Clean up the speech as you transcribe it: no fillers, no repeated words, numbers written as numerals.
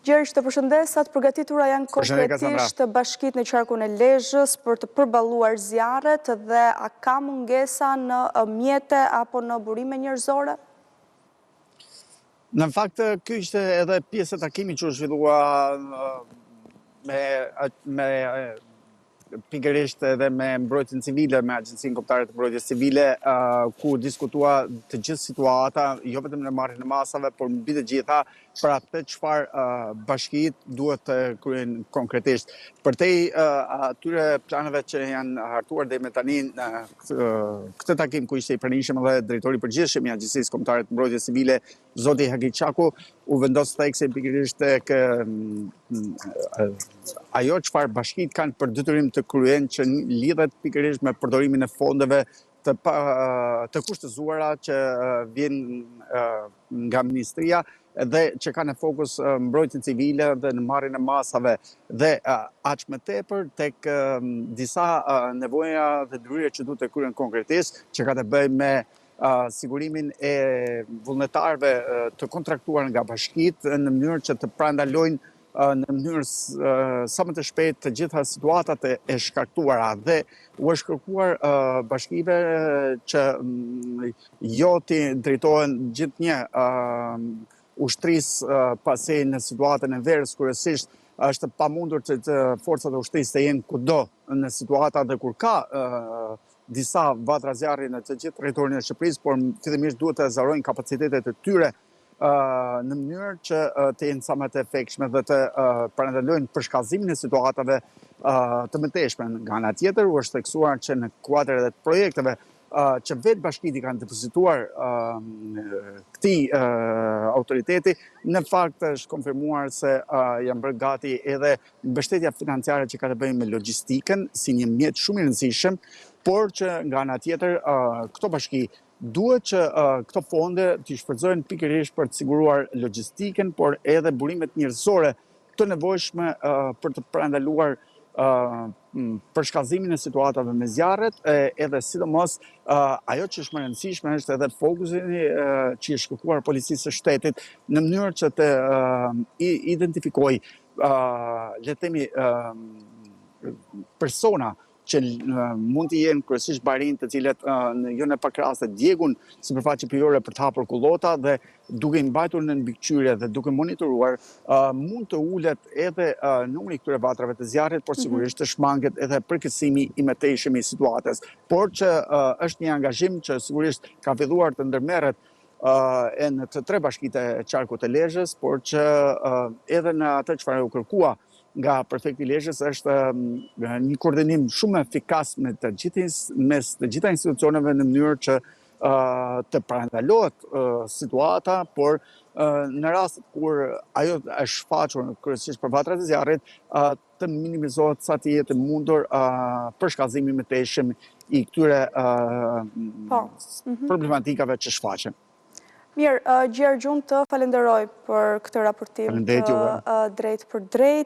Gjergj, të përshëndes, sa të përgatitura janë konkretisht bashkit në qarkun e Lezhës për të përballuar zjarret dhe a ka mungesa në mjete apo në burime njerëzore? Në fakt, ky ishte edhe pjesë e takimit që u zhvillua me pikërisht edhe me mbrojtjen civile, me Agjencinë Kombëtare të Mbrojtjes Civile, ku diskutua të gjithë situata, jo vetëm në marrjen e masave, por mbi të gjitha për atë çfarë bashkitë duhet të kryejnë konkretisht. Përtej atyre planeve që janë hartuar deri me tani në këtë takim ku ishte i pranishëm edhe drejtori i përgjithshëm i Agjencisë Kombëtare të Mbrojtjes Civile, zoti Hagi Qaku, u vendos thekse pikërisht tek ajo çfarë bashkitë kanë për detyrim të kryejnë që lidhet pikërisht me përdorimin e fondeve të kushtëzuara që vijnë nga ministria dhe që kanë në fokus mbrojtjen civile dhe në marrjen e masave dhe aq më tepër tek disa nevoja dhe detyra që duhet të kryen konkretisht, që ka të bëjë me sigurimin e vullnetarëve të kontraktuar nga bashkitë në mënyrë që të parandalojnë në mënyrë sa më të shpejtë të gjitha situatat e shkaktuara dhe u është kërkuar bashkive që jo të drejtohen gjithnjë ushtrisë pasi në situatën e verës kryesisht është pamundur që forcat e ushtrisë të jenë kudo në situata dhe kur ka disa vatra zjarri në të gjithë territorin e Shqipërisë, por fillimisht duhet të zërojnë kapacitetet e tyre në mënyrë që të jenë sa më të efektshme dhe të parandalojnë përshkallëzimin e situatave të mëtejshme. Nga ana tjetër, u është theksuar që në kuadër e projekteve që vetë bashkitë kanë depozituar këtij autoriteti, në fakt është konfirmuar se janë bërë gati edhe mbështetja financiare që ka të bëjë me logjistikën, si një mjet shumë i rëndësishëm, por që nga ana tjetër këto bashki duhet që këto fonde të shfrytëzohen pikërisht për të siguruar logjistikën, por edhe burimet njerëzore të nevojshme për të parandaluar përshkallëzimin e situatave me zjarret, edhe sidomos ajo që është më e rëndësishme është edhe fokusi që është kërkuar policisë së shtetit në mënyrë që të identifikojë le të themi persona që mund të jenë kryesisht barinj të cilët jo në pak raste djegun sipërfaqe pyjore për të hapur kullota dhe duke i mbajtur në mbikëqyrje dhe duke monitoruar mund të ulet edhe numri i këtyre vatrave të zjarrit, por sigurisht të shmanget edhe përkeqësimi i mëtejshëm i situatës. Por që është një angazhim që sigurisht ka filluar të ndërmerret e në të tre bashkitë e qarkut të Lezhës, por që edhe në atë çfarë u kërkua nga prefekti i Lezhës është një koordinim shumë efikas mes të gjitha institucioneve në mënyrë që të parandalohet situata, por në rast kur ajo është shfaqur kryesisht për vatrat e zjarrit, të minimizohet sa të jetë mundur përshkallëzimi i mëtejshëm i këtyre problematikave që shfaqen. Mirë, Gjergj, unë të falenderoj për këtë raportim të drejt për drejt.